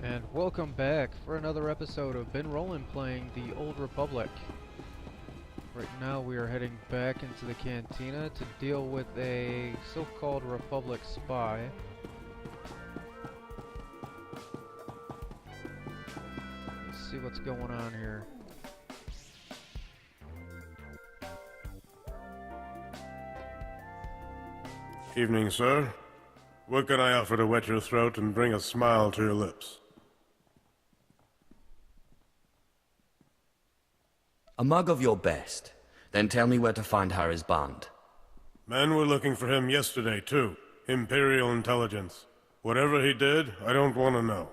And welcome back for another episode of Been Rollin' playing the Old Republic. Right now we are heading back into the cantina to deal with a so-called Republic spy. Let's see what's going on here. Evening, sir. What can I offer to wet your throat and bring a smile to your lips? A mug of your best. Then tell me where to find Harry's bond. Men were looking for him yesterday, too. Imperial intelligence. Whatever he did, I don't want to know.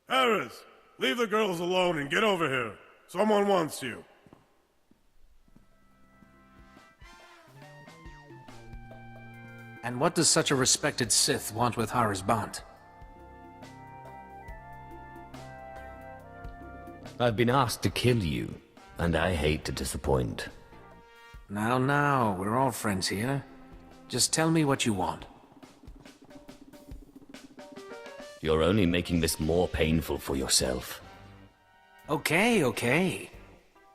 Harris! Leave the girls alone and get over here. Someone wants you. And what does such a respected Sith want with Harris Bond? I've been asked to kill you, and I hate to disappoint. Now, we're all friends here. Just tell me what you want. You're only making this more painful for yourself. Okay.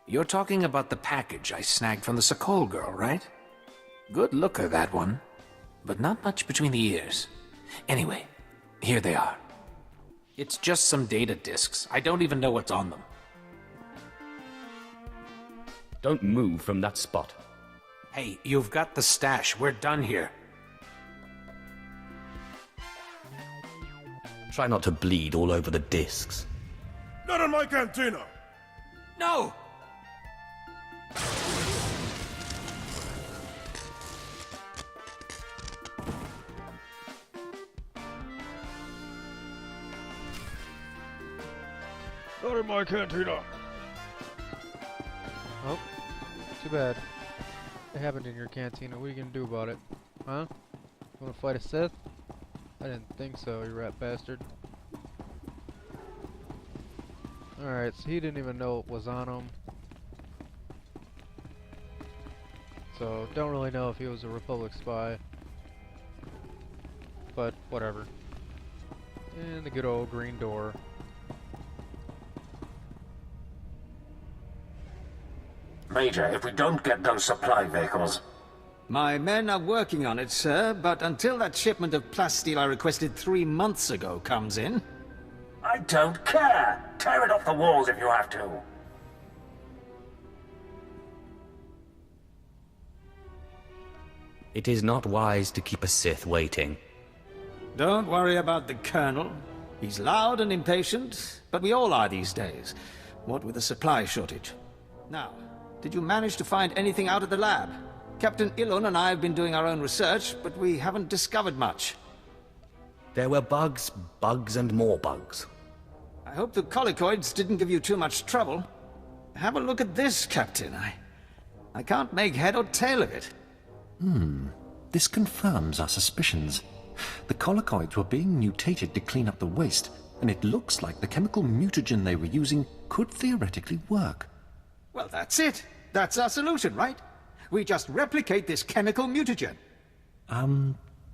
You're talking about the package I snagged from the Sakol girl, right? Good looker, that one. But not much between the ears. Anyway, here they are. It's just some data disks. I don't even know what's on them. Don't move from that spot. Hey, you've got the stash. We're done here. Try not to bleed all over the discs. Not in my cantina! No! Not in my cantina! Oh, too bad. It happened in your cantina. What are you gonna do about it? Huh? You wanna fight a Sith? I didn't think so, you rat bastard. Alright, so he didn't even know it was on him. So, don't really know if he was a Republic spy. But, whatever. And the good old green door. Major, if we don't get those supply vehicles... My men are working on it, sir, but until that shipment of plasteel I requested 3 months ago comes in... I don't care! Tear it off the walls if you have to! It is not wise to keep a Sith waiting. Don't worry about the Colonel. He's loud and impatient, but we all are these days, what with the supply shortage. Now, did you manage to find anything out of the lab? Captain Ilon and I have been doing our own research, but we haven't discovered much. There were bugs and more bugs. I hope the colicoids didn't give you too much trouble. Have a look at this, Captain. I can't make head or tail of it. This confirms our suspicions. The colicoids were being mutated to clean up the waste, and it looks like the chemical mutagen they were using could theoretically work. Well, that's it. That's our solution, right? We just replicate this chemical mutagen.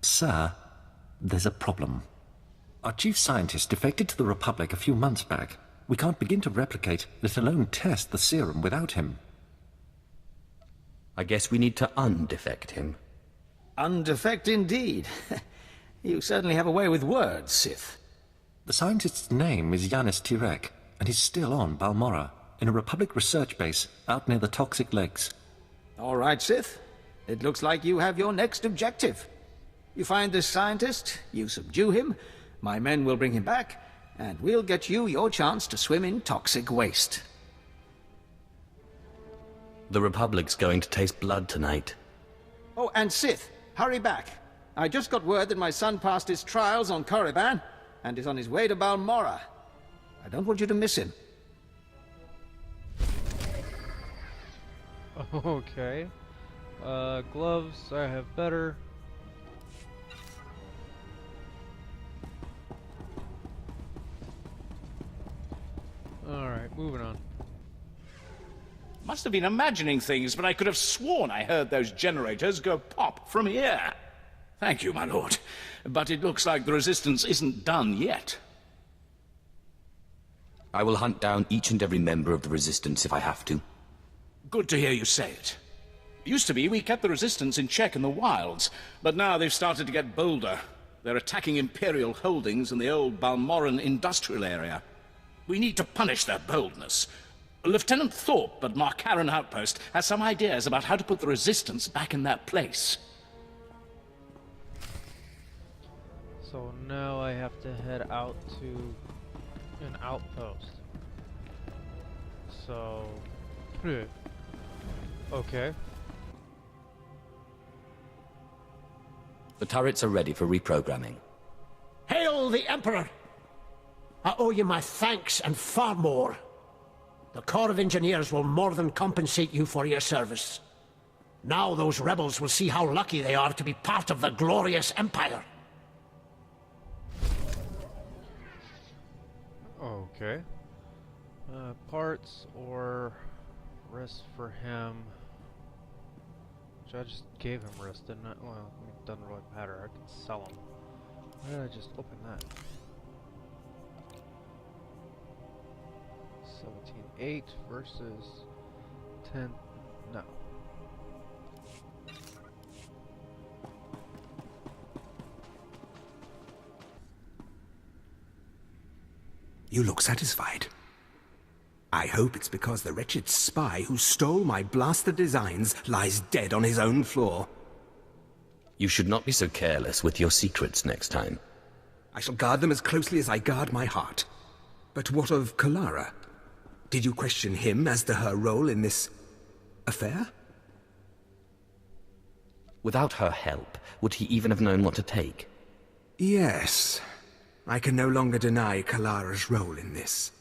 Sir, there's a problem. Our chief scientist defected to the Republic a few months back. We can't begin to replicate, let alone test the serum without him. I guess we need to undefect him. Undefect indeed. You certainly have a way with words, Sith. The scientist's name is Yanis Tirek, and he's still on Balmorra, in a Republic research base out near the Toxic Lakes. All right, Sith. It looks like you have your next objective. You find this scientist, you subdue him, my men will bring him back, and we'll get you your chance to swim in toxic waste. The Republic's going to taste blood tonight. Oh, and Sith, hurry back. I just got word that my son passed his trials on Korriban, and is on his way to Balmorra. I don't want you to miss him. Okay. Gloves, I have better. Alright, moving on. Must have been imagining things, but I could have sworn I heard those generators go pop from here. Thank you, my lord. But it looks like the resistance isn't done yet. I will hunt down each and every member of the Resistance if I have to. Good to hear you say it. Used to be we kept the Resistance in check in the wilds, but now they've started to get bolder. They're attacking Imperial holdings in the old Balmoran industrial area. We need to punish their boldness. Lieutenant Thorpe at Marcaran Outpost has some ideas about how to put the Resistance back in their place. So now I have to head out to an outpost. So... okay. The turrets are ready for reprogramming. Hail the Emperor! I owe you my thanks and far more. The Corps of Engineers will more than compensate you for your service. Now those rebels will see how lucky they are to be part of the glorious Empire. Okay. Parts or rest for him. Which I just gave him rest, didn't I? Well, it doesn't really matter. I can sell him. Why did I just open that? 17.8 versus 10. No. You look satisfied. I hope it's because the wretched spy who stole my blaster designs lies dead on his own floor. You should not be so careless with your secrets next time. I shall guard them as closely as I guard my heart. But what of Kalara? Did you question him as to her role in this affair? Without her help, would he even have known what to take? Yes. I can no longer deny Kalara's role in this.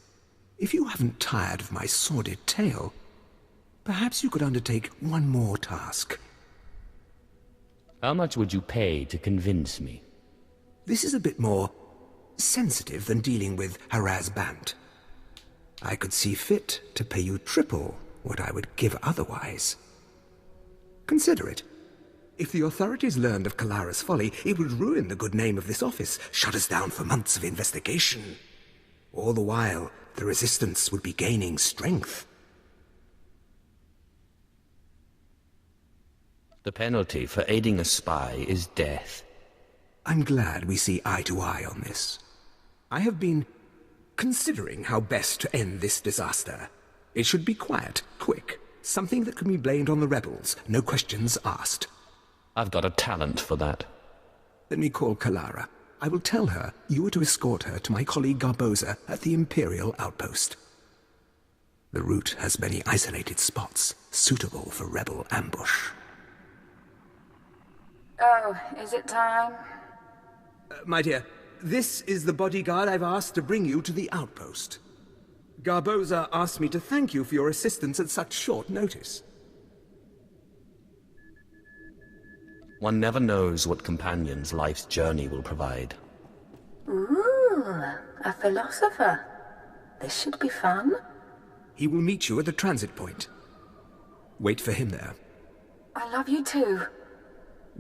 If you haven't tired of my sordid tale, perhaps you could undertake one more task. How much would you pay to convince me? This is a bit more sensitive than dealing with Haraz Bant. I could see fit to pay you triple what I would give otherwise. Consider it. If the authorities learned of Kalara's folly, it would ruin the good name of this office, shut us down for months of investigation. All the while, the Resistance would be gaining strength. The penalty for aiding a spy is death. I'm glad we see eye to eye on this. I have been considering how best to end this disaster. It should be quiet, quick, something that can be blamed on the rebels, no questions asked. I've got a talent for that. Let me call Kalara. I will tell her you are to escort her to my colleague Garboza at the Imperial Outpost. The route has many isolated spots, suitable for rebel ambush. Oh, is it time? My dear, this is the bodyguard I've asked to bring you to the outpost. Garboza asked me to thank you for your assistance at such short notice. One never knows what companions life's journey will provide. Ooh, a philosopher. This should be fun. He will meet you at the transit point. Wait for him there. I love you too.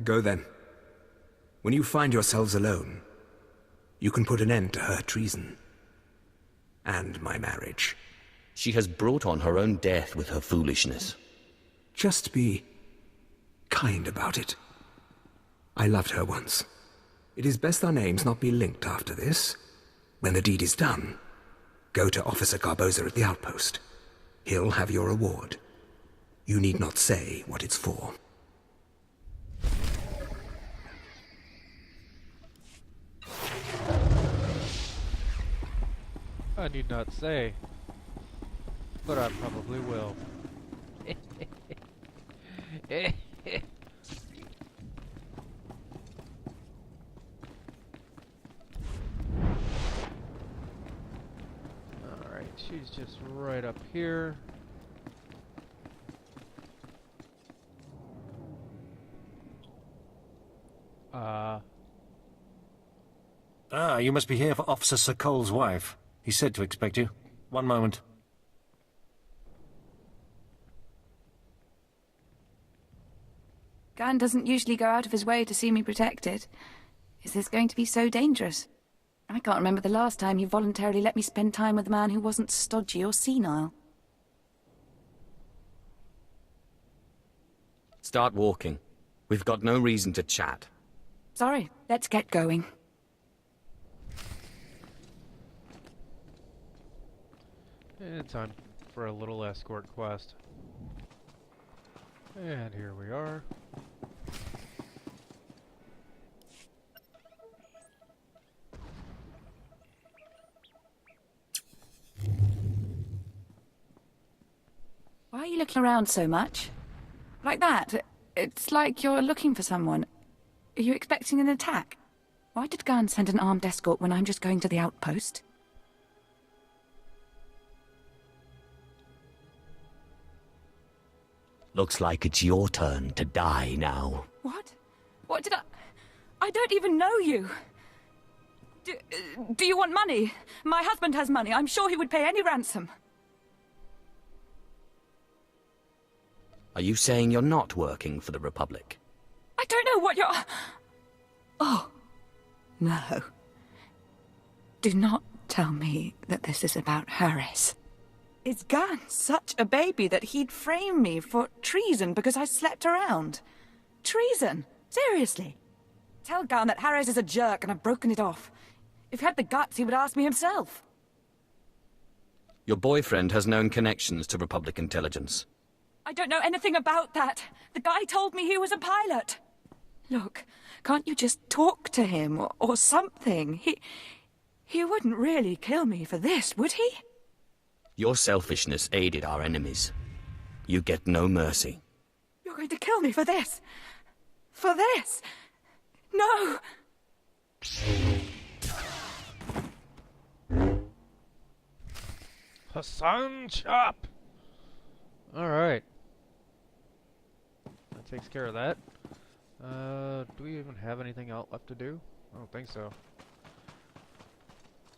Go then. When you find yourselves alone, you can put an end to her treason. And my marriage. She has brought on her own death with her foolishness. Just be kind about it. I loved her once. It is best our names not be linked after this. When the deed is done, go to Officer Garboza at the outpost. He'll have your reward. You need not say what it's for. I need not say, but I probably will. Alright, she's just right up here. Ah, you must be here for Officer Sokol's wife. He said to expect you. One moment. Gan doesn't usually go out of his way to see me protected. Is this going to be so dangerous? I can't remember the last time you voluntarily let me spend time with a man who wasn't stodgy or senile. Start walking. We've got no reason to chat. Sorry, let's get going. And time for a little escort quest. And here we are. Why are you looking around so much? Like that? It's like you're looking for someone. Are you expecting an attack? Why did Garn send an armed escort when I'm just going to the outpost? Looks like it's your turn to die now. What? What did I don't even know you! Do you want money? My husband has money. I'm sure he would pay any ransom. Are you saying you're not working for the Republic? I don't know what you're... Oh, no. Do not tell me that this is about Harris. Is Garn such a baby that he'd frame me for treason because I slept around? Treason? Seriously? Tell Garn that Harris is a jerk and I've broken it off. If he had the guts, he would ask me himself. Your boyfriend has known connections to Republic intelligence. I don't know anything about that. The guy told me he was a pilot. Look, can't you just talk to him or something? He wouldn't really kill me for this, would he? Your selfishness aided our enemies. You get no mercy. You're going to kill me for this? For this? No! Hassan Chop! Alright. That takes care of that. Do we even have anything else left to do? I don't think so.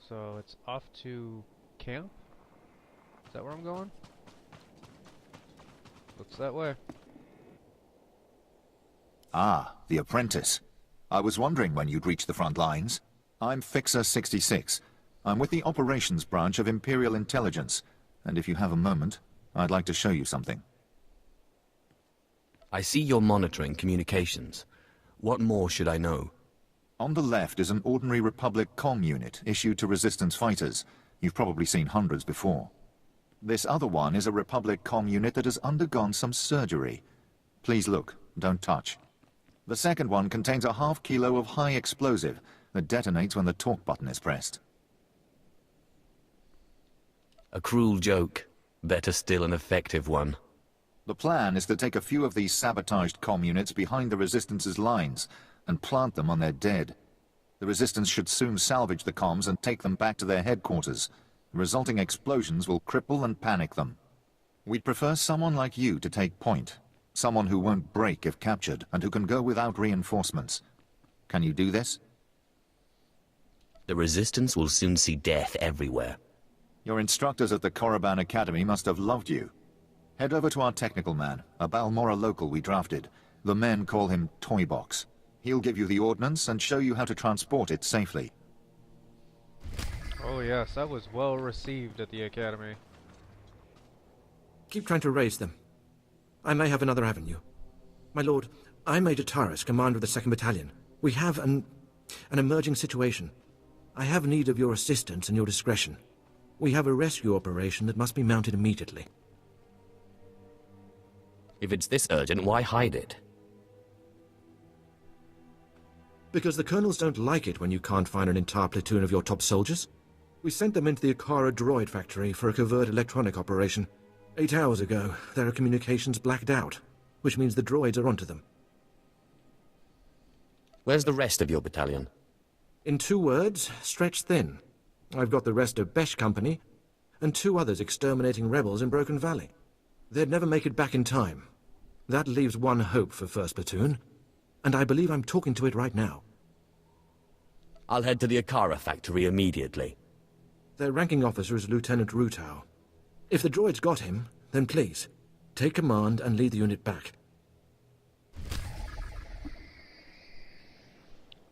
So it's off to camp? Is that where I'm going? Looks that way. Ah, the apprentice. I was wondering when you'd reach the front lines. I'm Fixer 66. I'm with the operations branch of Imperial Intelligence, and if you have a moment, I'd like to show you something. I see you're monitoring communications. What more should I know? On the left is an ordinary Republic comm unit issued to Resistance fighters. You've probably seen hundreds before. This other one is a Republic comm unit that has undergone some surgery. Please look, don't touch. The second one contains a half kilo of high explosive that detonates when the talk button is pressed. A cruel joke. Better still an effective one. The plan is to take a few of these sabotaged comm units behind the Resistance's lines and plant them on their dead. The Resistance should soon salvage the comms and take them back to their headquarters. The resulting explosions will cripple and panic them. We'd prefer someone like you to take point. Someone who won't break if captured and who can go without reinforcements. Can you do this? The Resistance will soon see death everywhere. Your instructors at the Korriban Academy must have loved you. Head over to our technical man, a Balmorra local we drafted. The men call him Toybox. He'll give you the ordnance and show you how to transport it safely. Oh yes, that was well received at the Academy. Keep trying to raise them. I may have another avenue. My lord, I'm Major Taris, commander of the 2nd Battalion. We have an emerging situation. I have need of your assistance and your discretion. We have a rescue operation that must be mounted immediately. If it's this urgent, why hide it? Because the colonels don't like it when you can't find an entire platoon of your top soldiers. We sent them into the Akara droid factory for a covert electronic operation. 8 hours ago, their communications blacked out, which means the droids are onto them. Where's the rest of your battalion? In 2 words, stretched thin. I've got the rest of Besh Company, and 2 others exterminating rebels in Broken Valley. They'd never make it back in time. That leaves 1 hope for 1st Platoon, and I believe I'm talking to it right now. I'll head to the Akara factory immediately. Their ranking officer is Lieutenant Rutau. If the droids got him, then please, take command and lead the unit back.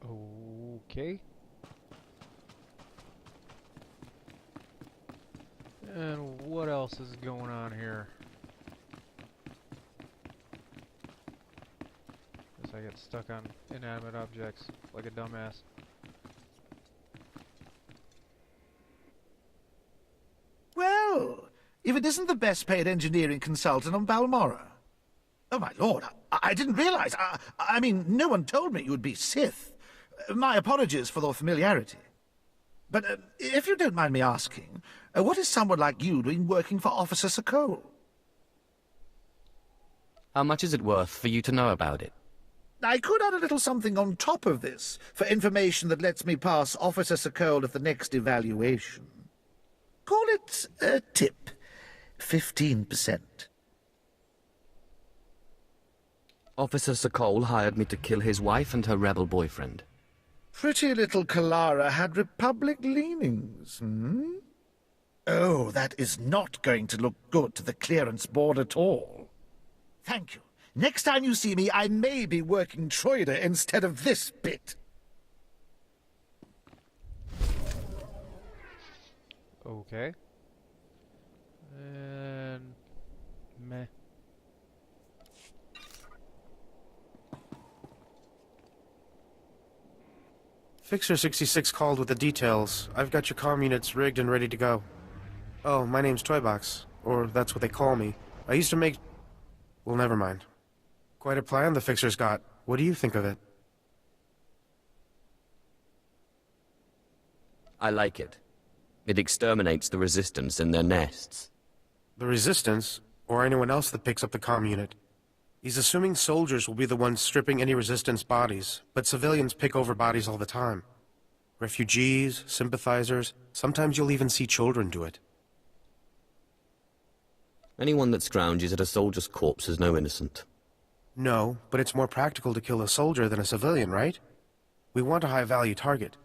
Okay. And what else is going on here? Guess I get stuck on inanimate objects like a dumbass. Well, if it isn't the best paid engineering consultant on Balmorra. Oh, my lord, I didn't realize. I mean, no one told me you would be Sith. My apologies for the familiarity. But if you don't mind me asking, what is someone like you doing working for Officer Sokol? How much is it worth for you to know about it? I could add a little something on top of this, for information that lets me pass Officer Sokol at the next evaluation. Call it a tip. 15%. Officer Sokol hired me to kill his wife and her rebel boyfriend. Pretty little Kalara had Republic leanings, hmm? Oh, that is not going to look good to the clearance board at all. Thank you. Next time you see me, I may be working Troida instead of this bit. Okay. And... meh. Fixer 66 called with the details. I've got your comm units rigged and ready to go. Oh, my name's Toybox. Or that's what they call me. I used to make... well, never mind. Quite a plan the Fixer's got. What do you think of it? I like it. It exterminates the Resistance in their nests. The Resistance? Or anyone else that picks up the comm unit? He's assuming soldiers will be the ones stripping any Resistance bodies, but civilians pick over bodies all the time. Refugees, sympathizers, sometimes you'll even see children do it. Anyone that scrounges at a soldier's corpse is no innocent. No, but it's more practical to kill a soldier than a civilian, right? We want a high-value target.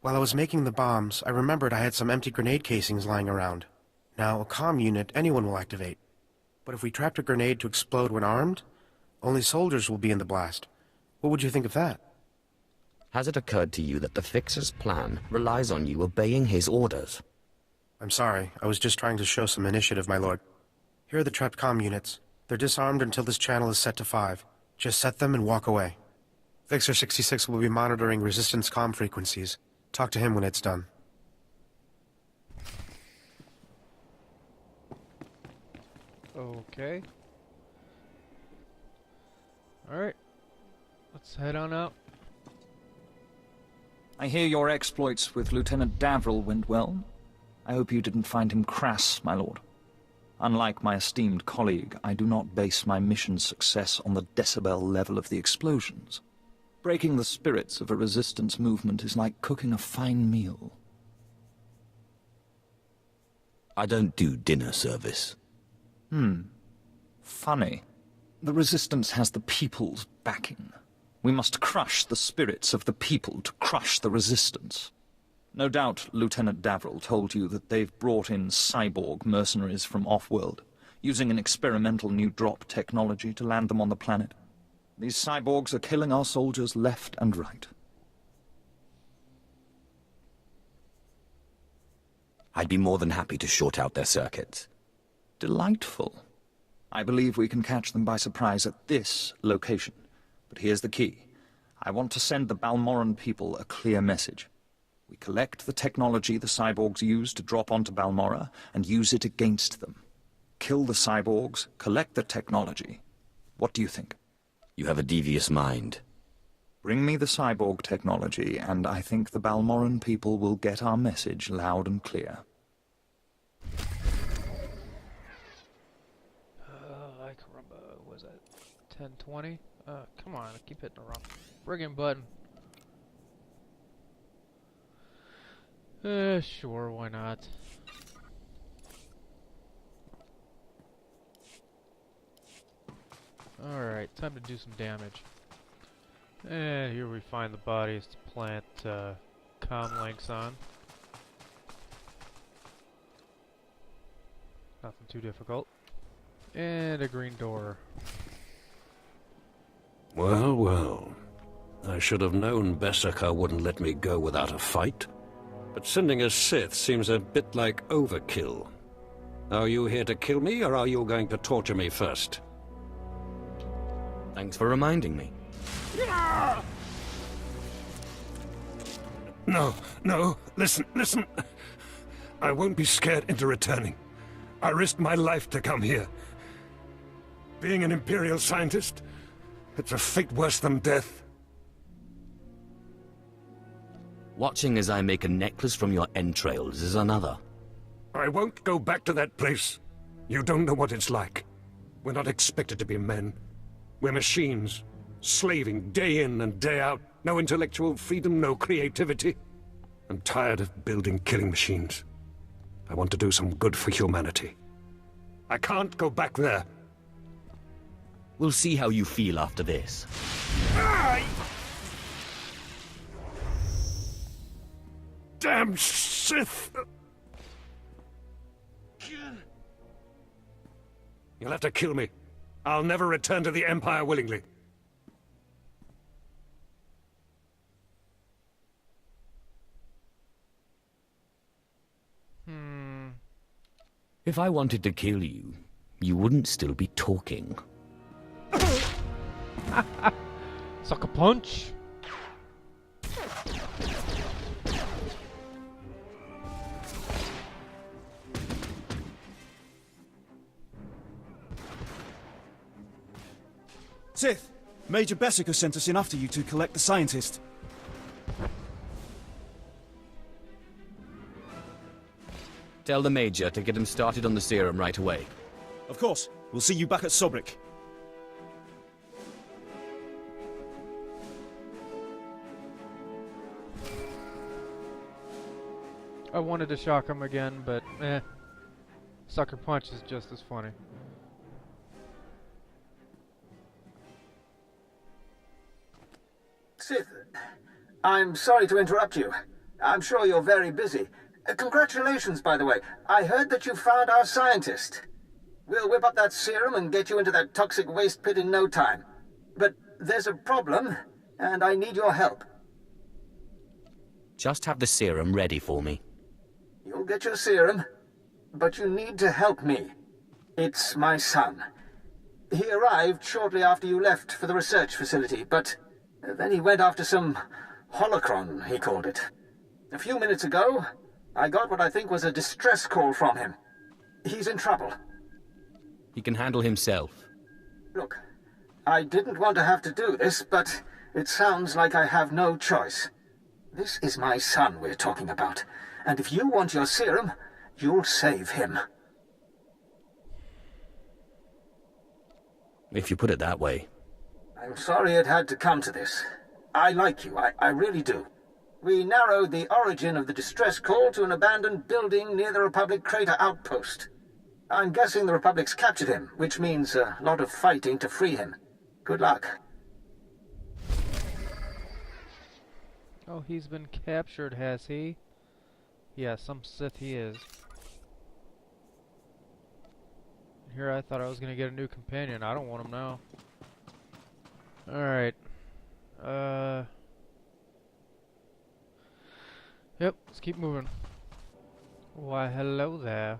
While I was making the bombs, I remembered I had some empty grenade casings lying around. Now, a comm unit anyone will activate. But if we trapped a grenade to explode when armed, only soldiers will be in the blast. What would you think of that? Has it occurred to you that the Fixer's plan relies on you obeying his orders? I'm sorry, I was just trying to show some initiative, my lord. Here are the trapped comm units. They're disarmed until this channel is set to 5. Just set them and walk away. Fixer 66 will be monitoring Resistance comm frequencies. Talk to him when it's done. Okay. Alright. Let's head on out. I hear your exploits with Lieutenant Davril went well. I hope you didn't find him crass, my lord. Unlike my esteemed colleague, I do not base my mission's success on the decibel level of the explosions. Breaking the spirits of a resistance movement is like cooking a fine meal. I don't do dinner service. Funny. The resistance has the people's backing. We must crush the spirits of the people to crush the resistance. No doubt Lieutenant Davril told you that they've brought in cyborg mercenaries from off-world, using an experimental new drop technology to land them on the planet. These cyborgs are killing our soldiers left and right. I'd be more than happy to short out their circuits. Delightful. I believe we can catch them by surprise at this location. But here's the key. I want to send the Balmorran people a clear message. We collect the technology the cyborgs use to drop onto Balmorra and use it against them. Kill the cyborgs, collect the technology. What do you think? You have a devious mind. Bring me the cyborg technology, and I think the Balmorran people will get our message loud and clear. Was that 1020? Come on, I keep hitting the wrong friggin' button. Sure, why not? Alright, time to do some damage. And here we find the bodies to plant comm links on. Nothing too difficult. And a green door. Well, well. I should have known Bessaka wouldn't let me go without a fight. But sending a Sith seems a bit like overkill. Are you here to kill me, or are you going to torture me first? Thanks for reminding me. No, no, listen. I won't be scared into returning. I risked my life to come here. Being an Imperial scientist, it's a fate worse than death. Watching as I make a necklace from your entrails is another. I won't go back to that place. You don't know what it's like. We're not expected to be men. We're machines, slaving day in and day out. No intellectual freedom, no creativity. I'm tired of building killing machines. I want to do some good for humanity. I can't go back there. We'll see how you feel after this. Damn Sith! You'll have to kill me. I'll never return to the Empire willingly. If I wanted to kill you, you wouldn't still be talking. Sucker punch! Sith! Major Bessica sent us in after you to collect the scientist. Tell the Major to get him started on the serum right away. Of course. We'll see you back at Sobrik. I wanted to shock him again, but Sucker punch is just as funny. Sith, I'm sorry to interrupt you. I'm sure you're very busy. Congratulations, by the way. I heard that you found our scientist. We'll whip up that serum and get you into that toxic waste pit in no time. But there's a problem, and I need your help. Just have the serum ready for me. You'll get your serum, but you need to help me. It's my son. He arrived shortly after you left for the research facility, but then he went after some holocron, he called it. A few minutes ago, I got what I think was a distress call from him. He's in trouble. He can handle himself. Look, I didn't want to have to do this, but it sounds like I have no choice. This is my son we're talking about, and if you want your serum, you'll save him. If you put it that way. I'm sorry it had to come to this. I like you, I really do. We narrowed the origin of the distress call to an abandoned building near the Republic crater outpost. I'm guessing the Republic's captured him, which means a lot of fighting to free him. Good luck. Oh, he's been captured, has he? Yeah, some Sith he is. Here I thought I was gonna get a new companion. I don't want him now. Alright. Yep, let's keep moving. Why, hello there.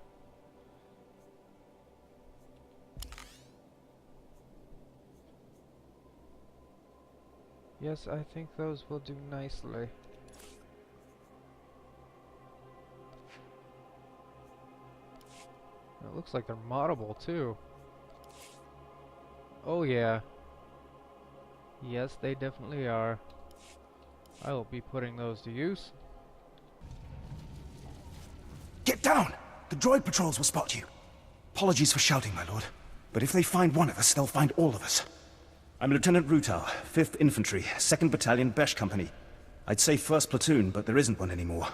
Yes, I think those will do nicely. It looks like they're moddable too. Oh yeah. Yes, they definitely are. I will be putting those to use. Get down! The droid patrols will spot you. Apologies for shouting, my lord. But if they find one of us, they'll find all of us. I'm Lieutenant Rutau, 5th Infantry, 2nd Battalion, Besh Company. I'd say 1st Platoon, but there isn't one anymore.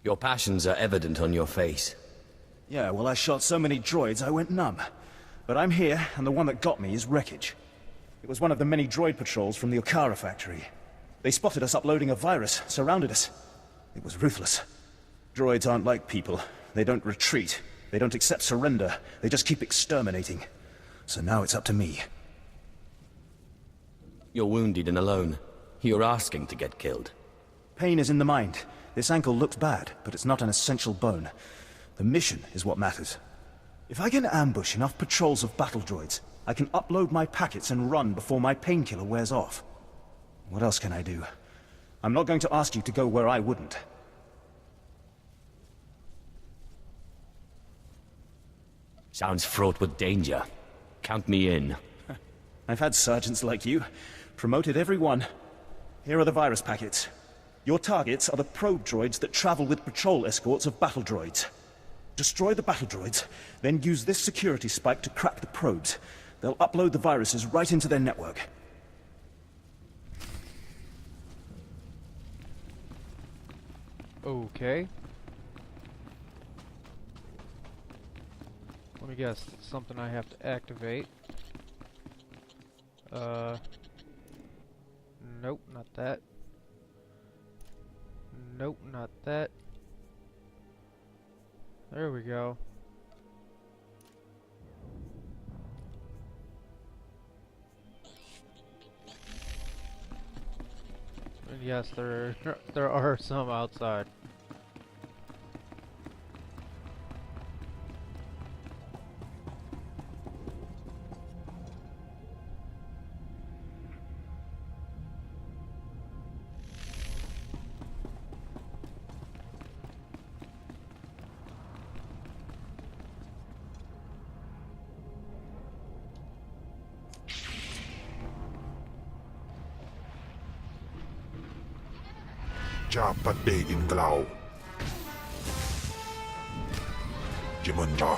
Your passions are evident on your face. Yeah, well, I shot so many droids I went numb. But I'm here, and the one that got me is wreckage. It was one of the many droid patrols from the Okara factory. They spotted us uploading a virus, surrounded us. It was ruthless. Droids aren't like people. They don't retreat. They don't accept surrender. They just keep exterminating. So now it's up to me. You're wounded and alone. You're asking to get killed. Pain is in the mind. This ankle looks bad, but it's not an essential bone. The mission is what matters. If I can ambush enough patrols of battle droids, I can upload my packets and run before my painkiller wears off. What else can I do? I'm not going to ask you to go where I wouldn't. Sounds fraught with danger. Count me in. I've had sergeants like you. Promoted every one. Here are the virus packets. Your targets are the probe droids that travel with patrol escorts of battle droids. Destroy the battle droids, then use this security spike to crack the probes. They'll upload the viruses right into their network. Okay. Let me guess, it's something I have to activate. Nope, not that. Nope, not that. There we go. And yes, there are some outside. Japate Inglau. Jimunja.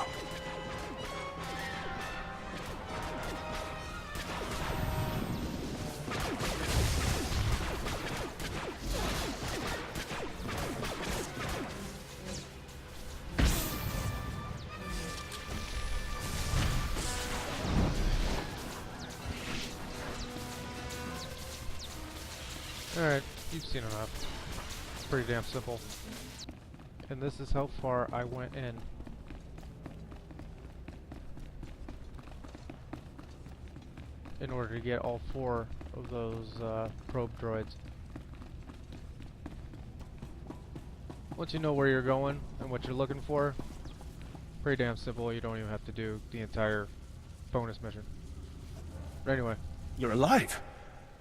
Alright, you've seen enough. Pretty damn simple. And this is how far I went in order to get all 4 of those probe droids. Once you know where you're going and what you're looking for, pretty damn simple. You don't even have to do the entire bonus mission. But anyway. You're alive!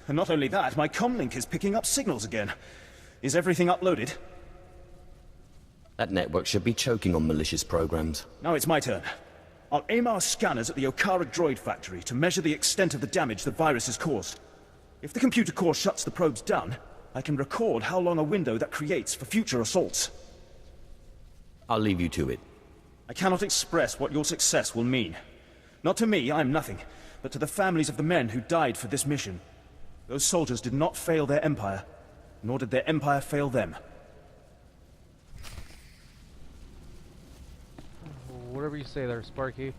And not only that, my comlink is picking up signals again. Is everything uploaded? That network should be choking on malicious programs. Now it's my turn. I'll aim our scanners at the Okara droid factory to measure the extent of the damage the virus has caused. If the computer core shuts the probes down, I can record how long a window that creates for future assaults. I'll leave you to it. I cannot express what your success will mean. Not to me, I'm nothing, but to the families of the men who died for this mission. Those soldiers did not fail their empire, nor did their empire fail them. Whatever you say there, Sparky.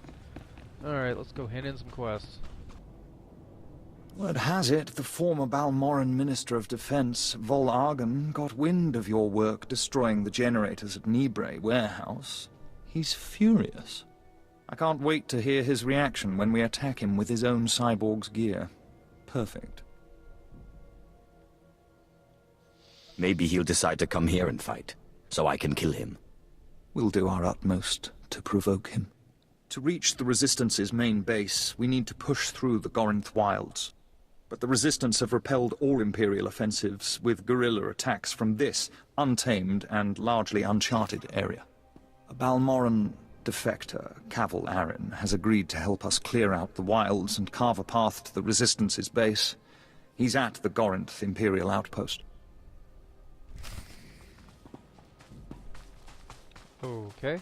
Alright, let's go hand in some quests. Word has it, the former Balmoran Minister of Defense, Vol Argon, got wind of your work destroying the generators at Nibre warehouse. He's furious. I can't wait to hear his reaction when we attack him with his own cyborg's gear. Perfect. Maybe he'll decide to come here and fight, so I can kill him. We'll do our utmost to provoke him. To reach the Resistance's main base, we need to push through the Gorinth wilds. But the Resistance have repelled all Imperial offensives with guerrilla attacks from this untamed and largely uncharted area. A Balmoran defector, Cavil Aren, has agreed to help us clear out the wilds and carve a path to the Resistance's base. He's at the Gorinth Imperial outpost. Okay.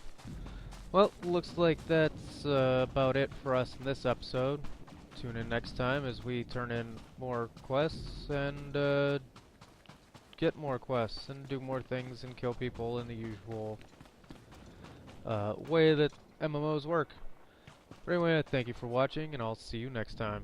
Well, looks like that's about it for us in this episode. Tune in next time as we turn in more quests and get more quests and do more things and kill people in the usual way that MMOs work. But anyway, thank you for watching, and I'll see you next time.